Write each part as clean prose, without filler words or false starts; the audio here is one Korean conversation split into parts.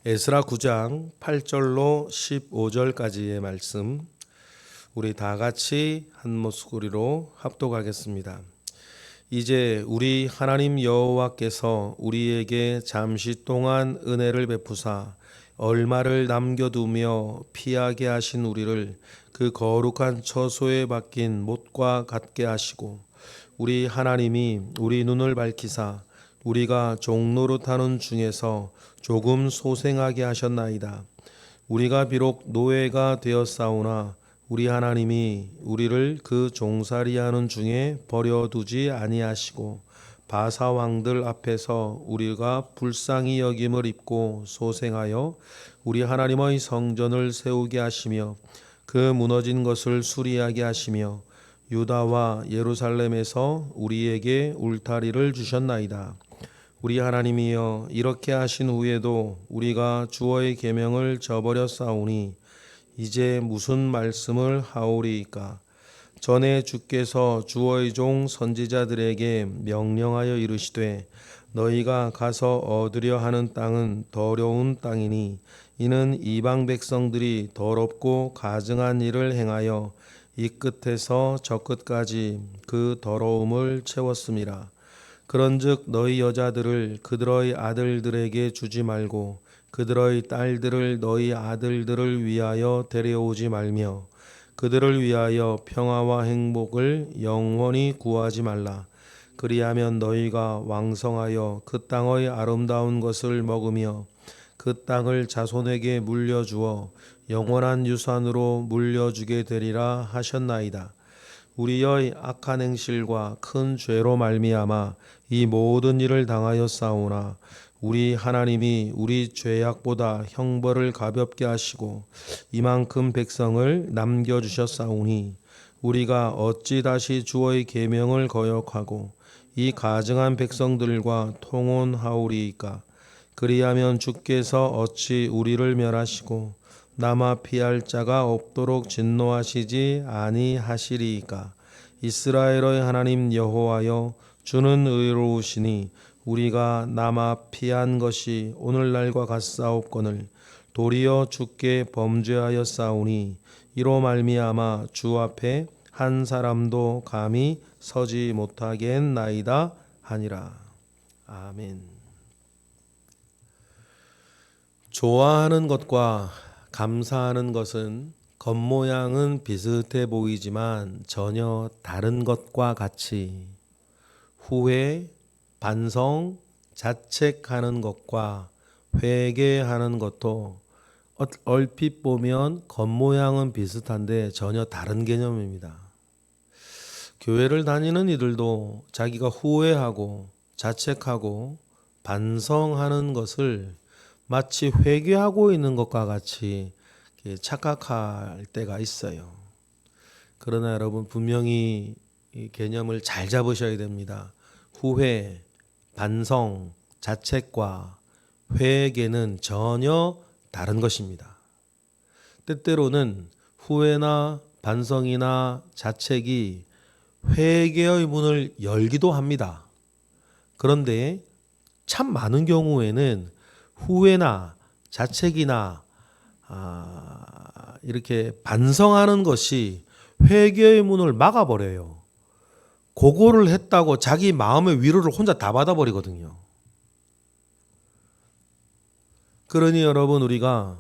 에스라 9장 8절로 15절까지의 말씀, 우리 다 같이 한 목소리로 합독하겠습니다. 이제 우리 하나님 여호와께서 우리에게 잠시 동안 은혜를 베푸사 얼마를 남겨두며 피하게 하신 우리를 그 거룩한 처소에 박힌 못과 같게 하시고, 우리 하나님이 우리 눈을 밝히사 우리가 종노릇하는 중에서 조금 소생하게 하셨나이다. 우리가 비록 노예가 되었사오나 우리 하나님이 우리를 그 종살이하는 중에 버려두지 아니하시고, 바사 왕들 앞에서 우리가 불쌍히 여김을 입고 소생하여 우리 하나님의 성전을 세우게 하시며 그 무너진 것을 수리하게 하시며 유다와 예루살렘에서 우리에게 울타리를 주셨나이다. 우리 하나님이여, 이렇게 하신 후에도 우리가 주의 계명을 저버렸사오니 이제 무슨 말씀을 하오리이까? 전에 주께서 주의 종 선지자들에게 명령하여 이르시되, 너희가 가서 얻으려 하는 땅은 더러운 땅이니 이는 이방 백성들이 더럽고 가증한 일을 행하여 이 끝에서 저 끝까지 그 더러움을 채웠음이라. 그런즉 너희 여자들을 그들의 아들들에게 주지 말고 그들의 딸들을 너희 아들들을 위하여 데려오지 말며 그들을 위하여 평화와 행복을 영원히 구하지 말라. 그리하면 너희가 왕성하여 그 땅의 아름다운 것을 먹으며 그 땅을 자손에게 물려주어 영원한 유산으로 물려주게 되리라 하셨나이다. 우리의 악한 행실과 큰 죄로 말미암아 이 모든 일을 당하였사오나 우리 하나님이 우리 죄악보다 형벌을 가볍게 하시고 이만큼 백성을 남겨주셨사오니 우리가 어찌 다시 주의 계명을 거역하고 이 가증한 백성들과 통혼하오리이까? 그리하면 주께서 어찌 우리를 멸하시고 남아 피할 자가 없도록 진노하시지 아니하시리이까? 이스라엘의 하나님 여호와여, 주는 의로우시니 우리가 남아 피한 것이 오늘날과 같사옵거늘 도리어 주께 범죄하였사오니 이로 말미암아 주 앞에 한 사람도 감히 서지 못하겠나이다 하니라. 아멘. 좋아하는 것과 감사하는 것은 겉모양은 비슷해 보이지만 전혀 다른 것과 같이 후회, 반성, 자책하는 것과 회개하는 것도 얼핏 보면 겉모양은 비슷한데 전혀 다른 개념입니다. 교회를 다니는 이들도 자기가 후회하고 자책하고 반성하는 것을 마치 회개하고 있는 것과 같이 착각할 때가 있어요. 그러나 여러분, 분명히 이 개념을 잘 잡으셔야 됩니다. 후회, 반성, 자책과 회개는 전혀 다른 것입니다. 때때로는 후회나 반성이나 자책이 회개의 문을 열기도 합니다. 그런데 참 많은 경우에는 후회나 자책이나 이렇게 반성하는 것이 회개의 문을 막아버려요. 그거를 했다고 자기 마음의 위로를 혼자 다 받아버리거든요. 그러니 여러분, 우리가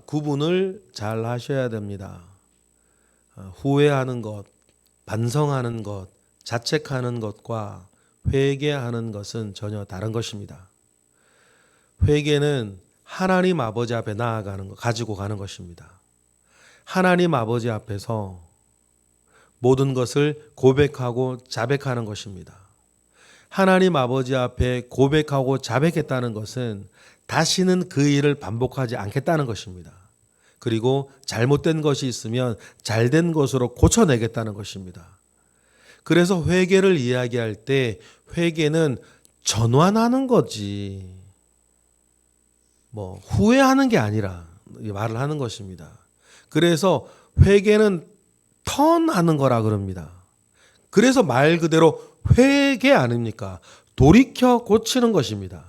구분을 잘 하셔야 됩니다. 후회하는 것, 반성하는 것, 자책하는 것과 회개하는 것은 전혀 다른 것입니다. 회개는 하나님 아버지 앞에 나아가는 것, 가지고 가는 것입니다. 하나님 아버지 앞에서 모든 것을 고백하고 자백하는 것입니다. 하나님 아버지 앞에 고백하고 자백했다는 것은 다시는 그 일을 반복하지 않겠다는 것입니다. 그리고 잘못된 것이 있으면 잘된 것으로 고쳐내겠다는 것입니다. 그래서 회개를 이야기할 때 회개는 전환하는 거지, 후회하는 게 아니라 말을 하는 것입니다. 그래서 회개는 턴하는 거라 그럽니다. 그래서 말 그대로 회개 아닙니까? 돌이켜 고치는 것입니다.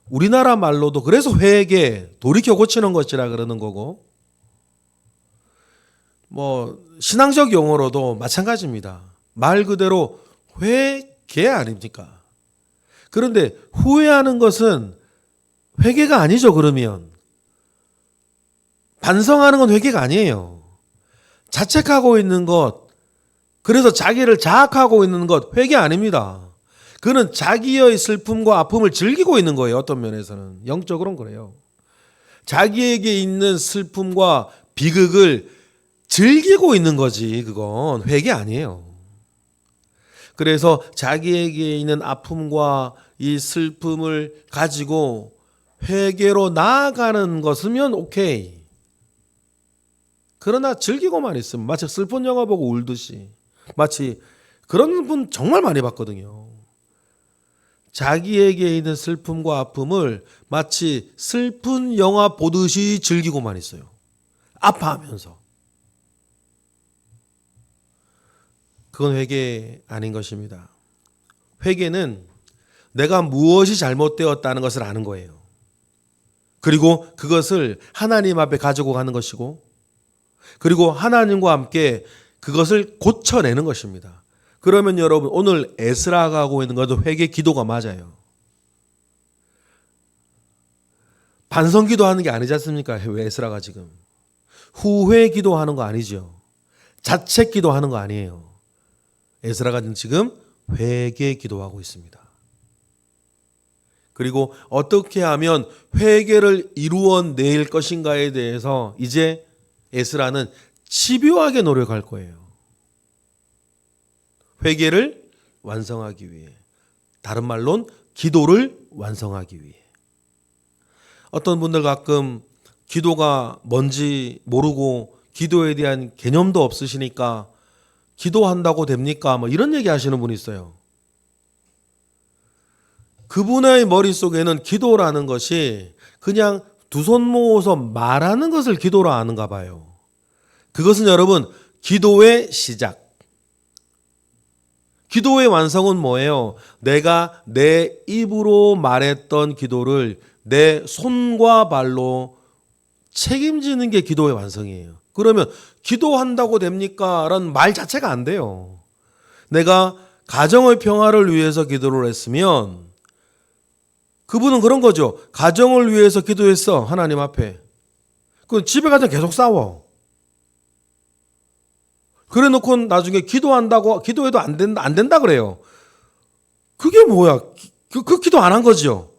우리나라 말로도 그래서 회개, 돌이켜 고치는 것이라 그러는 거고, 뭐 신앙적 용어로도 마찬가지입니다. 말 그대로 회개 아닙니까? 그런데 후회하는 것은 회개가 아니죠. 그러면 반성하는 건 회개가 아니에요. 자책하고 있는 것, 그래서 자기를 자학하고 있는 것 회개 아닙니다. 그는 자기의 슬픔과 아픔을 즐기고 있는 거예요. 어떤 면에서는 영적으로는 그래요. 자기에게 있는 슬픔과 비극을 즐기고 있는 거지. 그건 회개 아니에요. 그래서 자기에게 있는 아픔과 이 슬픔을 가지고 회개로 나아가는 것이면 오케이. 그러나 즐기고만 있으면 마치 슬픈 영화 보고 울듯이, 마치 그런 분 정말 많이 봤거든요. 자기에게 있는 슬픔과 아픔을 마치 슬픈 영화 보듯이 즐기고만 있어요. 아파하면서. 그건 회개 아닌 것입니다. 회개는 내가 무엇이 잘못되었다는 것을 아는 거예요. 그리고 그것을 하나님 앞에 가지고 가는 것이고, 그리고 하나님과 함께 그것을 고쳐내는 것입니다. 그러면 여러분, 오늘 에스라가 하고 있는 것도 회개 기도가 맞아요. 반성 기도하는 게 아니지 않습니까? 왜 에스라가 지금 후회 기도하는 거 아니죠. 자책 기도하는 거 아니에요. 에스라가 지금 회개 기도하고 있습니다. 그리고 어떻게 하면 회개를 이루어낼 것인가에 대해서 이제 에스라는 집요하게 노력할 거예요. 회개를 완성하기 위해, 다른 말로는 기도를 완성하기 위해. 어떤 분들 가끔 기도가 뭔지 모르고 기도에 대한 개념도 없으시니까 기도한다고 됩니까? 뭐 이런 얘기 하시는 분이 있어요. 그분의 머릿속에는 기도라는 것이 그냥 두 손 모아서 말하는 것을 기도로 아는가 봐요. 그것은 여러분, 기도의 시작. 기도의 완성은 뭐예요? 내가 내 입으로 말했던 기도를 내 손과 발로 책임지는 게 기도의 완성이에요. 그러면 기도한다고 됩니까? 라는 말 자체가 안 돼요. 내가 가정의 평화를 위해서 기도를 했으면 그분은 그런 거죠. 가정을 위해서 기도했어. 하나님 앞에. 그 집에 가서 계속 싸워. 그래 놓고 나중에 기도한다고, 기도해도 안 된다 그래요. 그게 뭐야? 그 기도 안 한 거죠.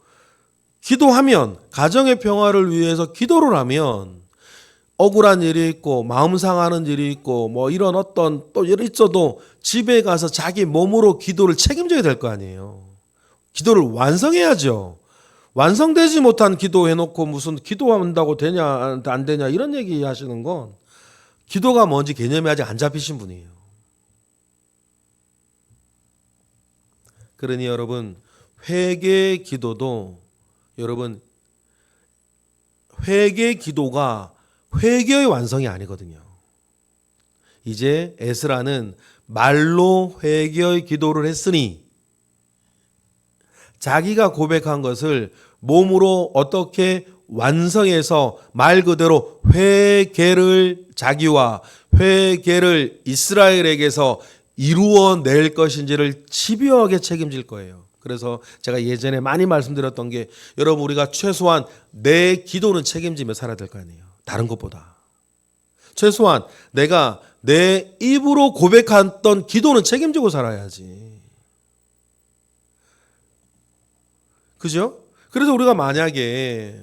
기도하면, 가정의 평화를 위해서 기도를 하면 억울한 일이 있고 마음 상하는 일이 있고 뭐 이런 어떤 또 일이 있어도 집에 가서 자기 몸으로 기도를 책임져야 될 거 아니에요. 기도를 완성해야죠. 완성되지 못한 기도 해놓고 무슨 기도한다고 되냐 안 되냐 이런 얘기 하시는 건 기도가 뭔지 개념이 아직 안 잡히신 분이에요. 그러니 여러분, 회개 기도도 여러분, 회개 기도가 회개의 완성이 아니거든요. 이제 에스라는 말로 회개의 기도를 했으니 자기가 고백한 것을 몸으로 어떻게 완성해서 말 그대로 회개를 자기와 회개를 이스라엘에게서 이루어낼 것인지를 집요하게 책임질 거예요. 그래서 제가 예전에 많이 말씀드렸던 게 여러분, 우리가 최소한 내 기도는 책임지며 살아야 될 거 아니에요. 다른 것보다. 최소한 내가 내 입으로 고백했던 기도는 책임지고 살아야지. 그죠? 그래서 우리가 만약에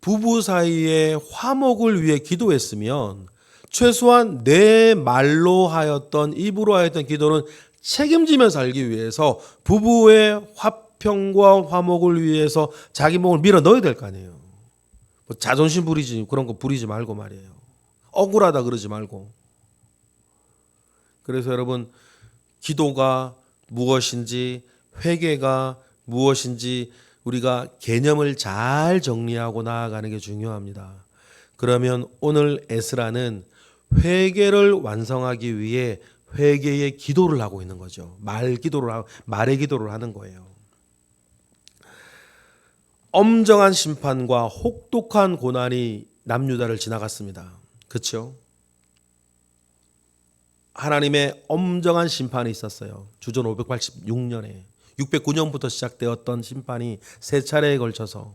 부부 사이에 화목을 위해 기도했으면 최소한 내 말로 하였던, 입으로 하였던 기도는 책임지며 살기 위해서 부부의 화평과 화목을 위해서 자기 몸을 밀어 넣어야 될 거 아니에요. 뭐 자존심 부리지, 그런 거 부리지 말고 말이에요. 억울하다 그러지 말고. 그래서 여러분, 기도가 무엇인지, 회개가 무엇인지 우리가 개념을 잘 정리하고 나아가는 게 중요합니다. 그러면 오늘 에스라는 회개를 완성하기 위해 회개의 기도를 하고 있는 거죠. 말의 기도를 하는 거예요. 엄정한 심판과 혹독한 고난이 남유다를 지나갔습니다. 그렇죠? 하나님의 엄정한 심판이 있었어요. 주전 586년에 609년부터 시작되었던 심판이 세 차례에 걸쳐서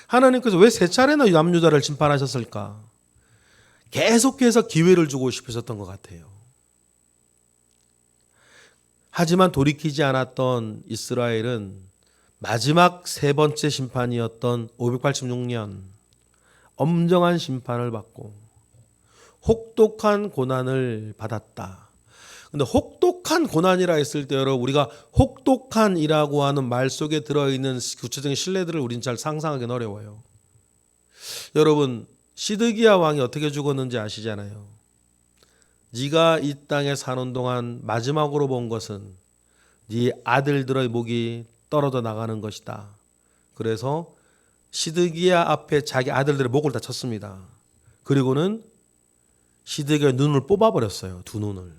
하나님께서 왜 세 차례나 남유다를 심판하셨을까? 계속해서 기회를 주고 싶으셨던 것 같아요. 하지만 돌이키지 않았던 이스라엘은 마지막 세 번째 심판이었던 586년 엄정한 심판을 받고 혹독한 고난을 받았다. 근데 혹독한 고난이라 했을 때 여러분 우리가 혹독한이라고 하는 말 속에 들어있는 구체적인 신뢰들을 우린 잘 상상하기는 어려워요. 여러분 시드기야 왕이 어떻게 죽었는지 아시잖아요. 네가 이 땅에 사는 동안 마지막으로 본 것은 네 아들들의 목이 떨어져 나가는 것이다. 그래서 시드기야 앞에 자기 아들들의 목을 다 쳤습니다. 그리고는 시드기야의 눈을 뽑아버렸어요. 두 눈을.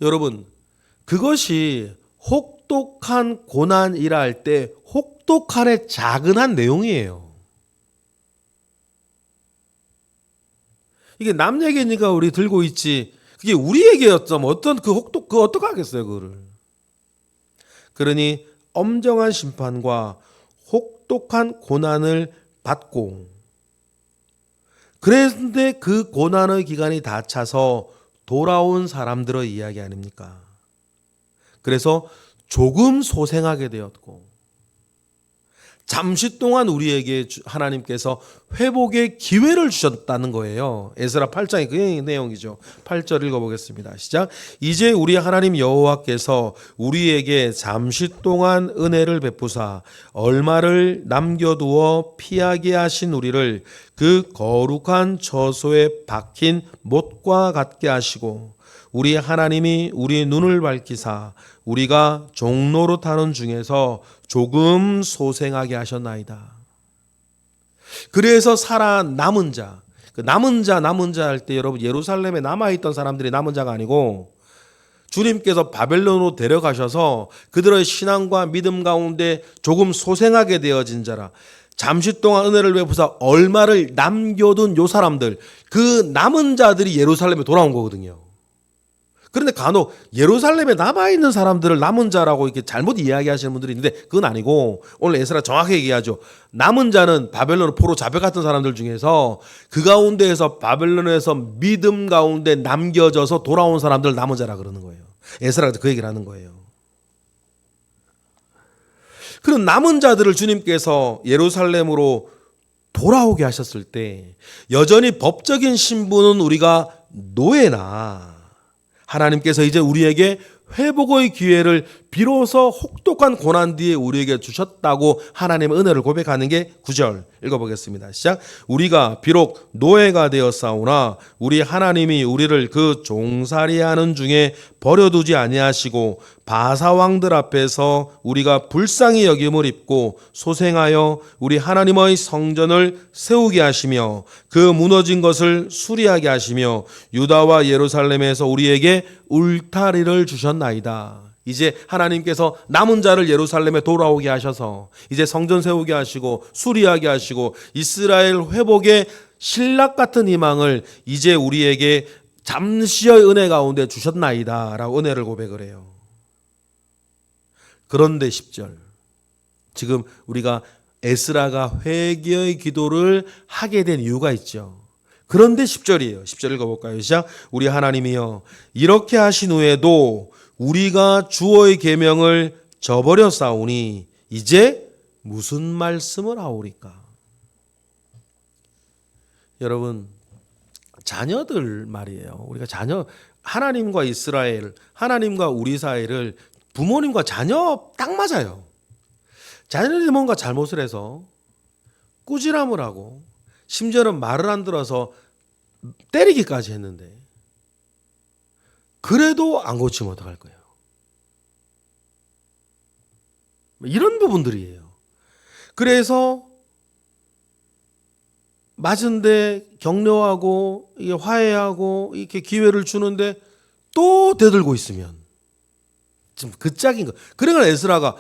여러분 그것이 혹독한 고난이라 할 때 혹독한의 작은한 내용이에요. 이게 남 얘기니까 우리 들고 있지. 그게 우리 얘기였죠. 어떤 그 혹독 그 어떻게 하겠어요, 그거를. 그러니 엄정한 심판과 혹독한 고난을 받고 그런데 그 고난의 기간이 다 차서 돌아온 사람들의 이야기 아닙니까? 그래서 조금 소생하게 되었고 잠시 동안 우리에게 하나님께서 회복의 기회를 주셨다는 거예요. 에스라 8장의 그 내용이죠. 8절 읽어보겠습니다. 시작. 이제 우리 하나님 여호와께서 우리에게 잠시 동안 은혜를 베푸사 얼마를 남겨두어 피하게 하신 우리를 그 거룩한 저소에 박힌 못과 같게 하시고 우리 하나님이 우리 눈을 밝히사 우리가 종로로 타는 중에서 조금 소생하게 하셨나이다. 그래서 살아남은 자, 그 남은 자 할 때 여러분 예루살렘에 남아있던 사람들이 남은 자가 아니고 주님께서 바벨론으로 데려가셔서 그들의 신앙과 믿음 가운데 조금 소생하게 되어진 자라. 잠시 동안 은혜를 베푸사 얼마를 남겨둔 요 사람들, 그 남은 자들이 예루살렘에 돌아온 거거든요. 그런데 간혹 예루살렘에 남아있는 사람들을 남은 자라고 이렇게 잘못 이야기하시는 분들이 있는데 그건 아니고 오늘 에스라 정확하게 얘기하죠. 남은 자는 바벨론 포로 잡혀갔던 사람들 중에서 그 가운데에서 바벨론에서 믿음 가운데 남겨져서 돌아온 사람들 남은 자라 그러는 거예요. 에스라가 그 얘기를 하는 거예요. 그런 남은 자들을 주님께서 예루살렘으로 돌아오게 하셨을 때 여전히 법적인 신분은 우리가 노예나 하나님께서 이제 우리에게 회복의 기회를 비로소 혹독한 고난 뒤에 우리에게 주셨다고 하나님의 은혜를 고백하는 게 9절 읽어보겠습니다. 시작. 우리가 비록 노예가 되었사오나 우리 하나님이 우리를 그 종살이하는 중에 버려두지 아니하시고 바사왕들 앞에서 우리가 불쌍히 여김을 입고 소생하여 우리 하나님의 성전을 세우게 하시며 그 무너진 것을 수리하게 하시며 유다와 예루살렘에서 우리에게 울타리를 주셨나이다. 이제 하나님께서 남은 자를 예루살렘에 돌아오게 하셔서 이제 성전 세우게 하시고 수리하게 하시고 이스라엘 회복의 신락 같은 희망을 이제 우리에게 잠시의 은혜 가운데 주셨나이다 라고 은혜를 고백을 해요. 그런데 10절 지금 우리가 에스라가 회개의 기도를 하게 된 이유가 있죠. 그런데 10절이에요. 10절 읽어볼까요? 시작. 우리 하나님이여 이렇게 하신 후에도 우리가 주의 계명을 저버렸사오니 이제 무슨 말씀을 하오리까? 여러분 자녀들 말이에요. 우리가 자녀 하나님과 이스라엘, 하나님과 우리 사이를 부모님과 자녀 딱 맞아요. 자녀들이 뭔가 잘못을 해서 꾸지람을 하고 심지어는 말을 안 들어서 때리기까지 했는데 그래도 안 고치면 어떡할 거예요? 이런 부분들이에요. 그래서 맞은데 격려하고 화해하고 이렇게 기회를 주는데 또 대들고 있으면 좀 그 짝인 거. 그러니까 에스라가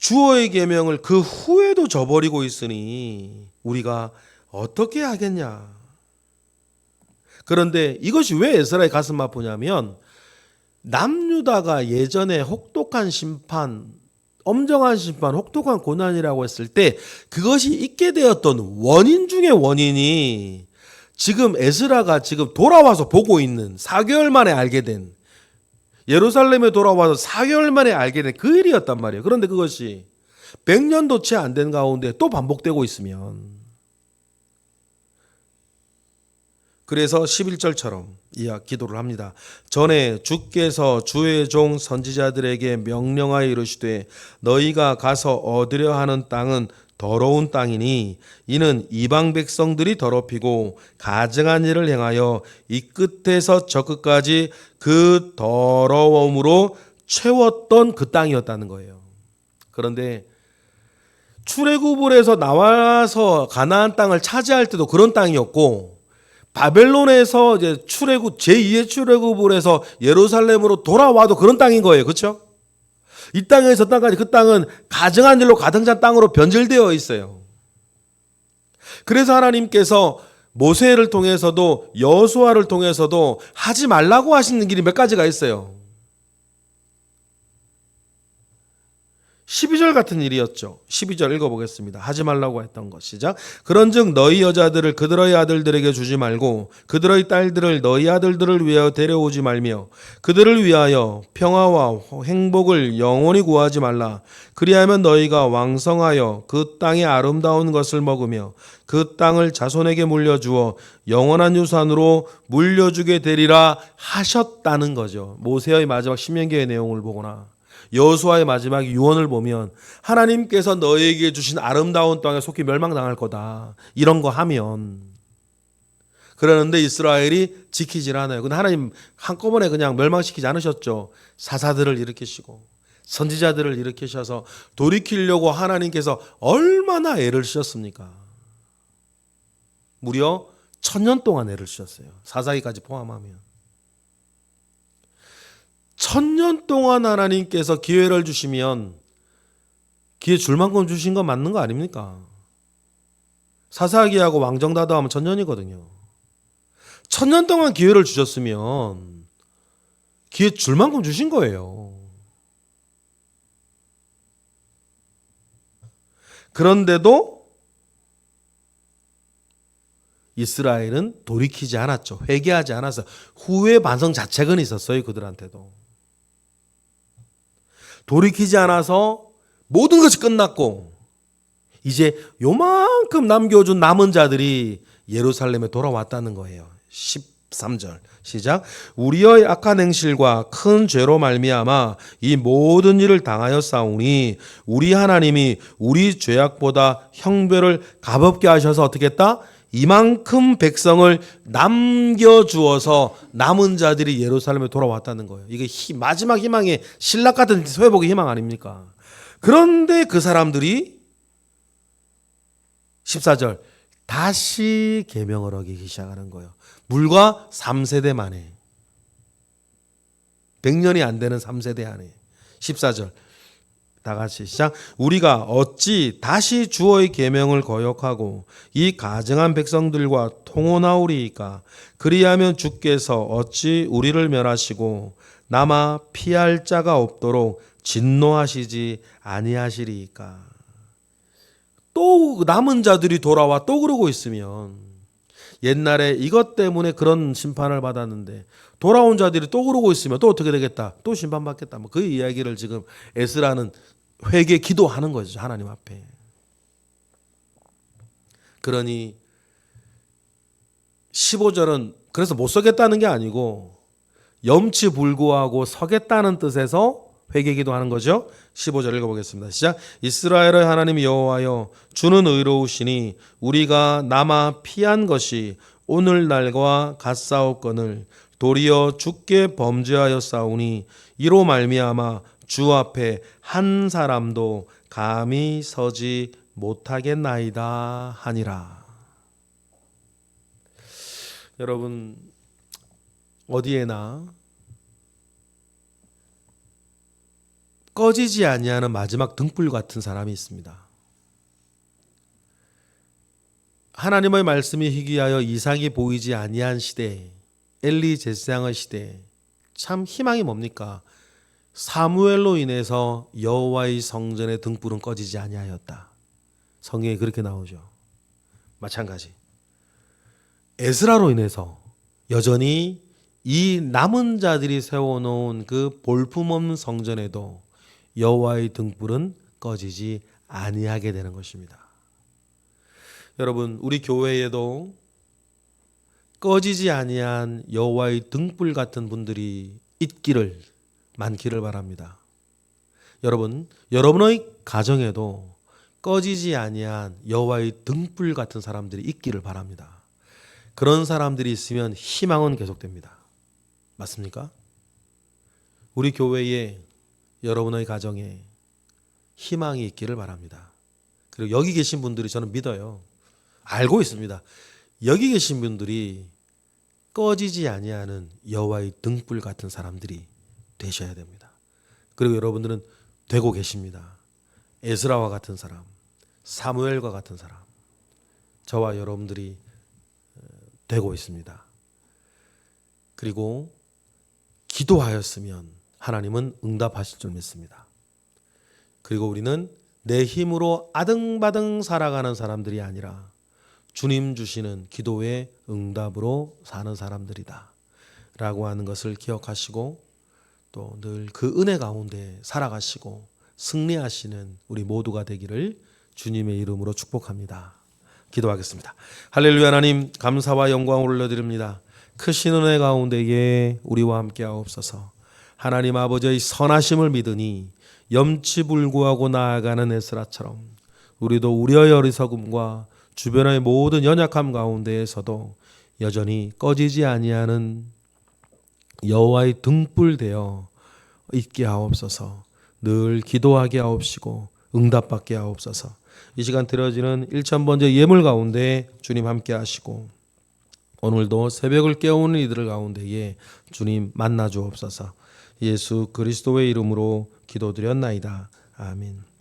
주어의 계명을 그 후에도 저버리고 있으니 우리가 어떻게 하겠냐. 그런데 이것이 왜 에스라의 가슴 아프냐면 남유다가 예전에 혹독한 심판, 엄정한 심판, 혹독한 고난이라고 했을 때 그것이 있게 되었던 원인 중에 원인이 지금 에스라가 지금 돌아와서 보고 있는 4개월 만에 알게 된, 예루살렘에 돌아와서 4개월 만에 알게 된 그 일이었단 말이에요. 그런데 그것이 100년도 채 안 된 가운데 또 반복되고 있으면, 그래서 11절처럼 기도를 합니다. 전에 주께서 주의 종 선지자들에게 명령하여 이르시되 너희가 가서 얻으려 하는 땅은 더러운 땅이니 이는 이방 백성들이 더럽히고 가증한 일을 행하여 이 끝에서 저 끝까지 그 더러움으로 채웠던 그 땅이었다는 거예요. 그런데 출애굽을에서 나와서 가나안 땅을 차지할 때도 그런 땅이었고, 바벨론에서 이제 출애굽 제2의 출애굽을 해서 예루살렘으로 돌아와도 그런 땅인 거예요. 그렇죠? 이 땅에서 땅까지 그 땅은 가증한 일로 가득 찬 땅으로 변질되어 있어요. 그래서 하나님께서 모세를 통해서도 여호수아를 통해서도 하지 말라고 하시는 길이 몇 가지가 있어요. 12절 같은 일이었죠. 12절 읽어보겠습니다. 하지 말라고 했던 것. 시작. 그런즉 너희 여자들을 그들의 아들들에게 주지 말고 그들의 딸들을 너희 아들들을 위하여 데려오지 말며 그들을 위하여 평화와 행복을 영원히 구하지 말라. 그리하면 너희가 왕성하여 그 땅의 아름다운 것을 먹으며 그 땅을 자손에게 물려주어 영원한 유산으로 물려주게 되리라 하셨다는 거죠. 모세의 마지막 신명기의 내용을 보거나 여호수아의 마지막 유언을 보면 하나님께서 너에게 주신 아름다운 땅에 속히 멸망당할 거다, 이런 거 하면, 그러는데 이스라엘이 지키질 않아요. 근데 하나님 한꺼번에 그냥 멸망시키지 않으셨죠. 사사들을 일으키시고 선지자들을 일으키셔서 돌이키려고 하나님께서 얼마나 애를 쓰셨습니까? 무려 1000년 동안 애를 쓰셨어요. 사사기까지 포함하면 1000년 동안 하나님께서 기회를 주시면 기회 줄 만큼 주신 건 맞는 거 아닙니까? 사사기하고 왕정다도 하면 1000년이거든요. 1000년 동안 기회를 주셨으면 기회 줄 만큼 주신 거예요. 그런데도 이스라엘은 돌이키지 않았죠. 회개하지 않아서 후회 반성 자책은 있었어요. 그들한테도. 돌이키지 않아서 모든 것이 끝났고 이제 요만큼 남겨준 남은 자들이 예루살렘에 돌아왔다는 거예요. 13절 시작. 우리의 악한 행실과 큰 죄로 말미암아 이 모든 일을 당하였사오니 우리 하나님이 우리 죄악보다 형벌을 가볍게 하셔서 어떻게 했다? 이만큼 백성을 남겨주어서 남은 자들이 예루살렘에 돌아왔다는 거예요. 이게 마지막 희망의 신락 같은 회복의 희망 아닙니까? 그런데 그 사람들이 14절 다시 계명을 어기기 시작하는 거예요. 불과 3세대 만에, 100년이 안 되는 3세대 안에. 14절 다 같이 시작. 우리가 어찌 다시 주의 계명을 거역하고 이 가증한 백성들과 통혼하오리이까? 그리하면 주께서 어찌 우리를 멸하시고 남아 피할 자가 없도록 진노하시지 아니하시리이까? 또 남은 자들이 돌아와 또 그러고 있으면, 옛날에 이것 때문에 그런 심판을 받았는데 돌아온 자들이 또 그러고 있으면 또 어떻게 되겠다? 또 심판받겠다. 뭐 그 이야기를 지금 에스라는 회개 기도하는 거죠. 하나님 앞에. 그러니 15절은 그래서 못 서겠다는 게 아니고 염치불구하고 서겠다는 뜻에서 회개 기도하는 거죠. 15절 읽어보겠습니다. 시작. 이스라엘의 하나님 여호와여, 주는 의로우시니 우리가 남아 피한 것이 오늘날과 같사옵거늘 도리어 주께 범죄하였사오니 이로 말미암아 주 앞에 한 사람도 감히 서지 못하겠나이다 하니라. 여러분, 어디에나 꺼지지 아니하는 마지막 등불 같은 사람이 있습니다. 하나님의 말씀이 희귀하여 이상이 보이지 아니한 시대, 엘리 제사장의 시대, 참 희망이 뭡니까? 사무엘로 인해서 여호와의 성전의 등불은 꺼지지 아니하였다. 성경에 그렇게 나오죠. 마찬가지. 에스라로 인해서 여전히 이 남은 자들이 세워놓은 그 볼품없는 성전에도 여호와의 등불은 꺼지지 아니하게 되는 것입니다. 여러분, 우리 교회에도 꺼지지 아니한 여호와의 등불 같은 분들이 많기를 바랍니다. 여러분, 여러분의 가정에도 꺼지지 아니한 여호와의 등불 같은 사람들이 있기를 바랍니다. 그런 사람들이 있으면 희망은 계속됩니다. 맞습니까? 우리 교회에, 여러분의 가정에 희망이 있기를 바랍니다. 그리고 여기 계신 분들이 저는 믿어요. 알고 있습니다. 여기 계신 분들이 꺼지지 아니하는 여호와의 등불 같은 사람들이 되셔야 됩니다. 그리고 여러분들은 되고 계십니다. 에스라와 같은 사람, 사무엘과 같은 사람, 저와 여러분들이 되고 있습니다. 그리고 기도하였으면 하나님은 응답하실 줄 믿습니다. 그리고 우리는 내 힘으로 아등바등 살아가는 사람들이 아니라 주님 주시는 기도의 응답으로 사는 사람들이다 라고 하는 것을 기억하시고 또 늘 그 은혜 가운데 살아가시고 승리하시는 우리 모두가 되기를 주님의 이름으로 축복합니다. 기도하겠습니다. 할렐루야. 하나님 감사와 영광을 올려드립니다. 크신 은혜 가운데에 우리와 함께 하옵소서. 하나님 아버지의 선하심을 믿으니 염치불구하고 나아가는 에스라처럼 우리도 우려의 어리석음과 주변의 모든 연약함 가운데에서도 여전히 꺼지지 아니하는 여호와의 등불 되어 있게 하옵소서. 늘 기도하게 하옵시고 응답받게 하옵소서. 이 시간 드려지는 1000번째 예물 가운데 주님 함께 하시고 오늘도 새벽을 깨우는 이들 가운데에 주님 만나 주옵소서. 예수 그리스도의 이름으로 기도드렸나이다. 아멘.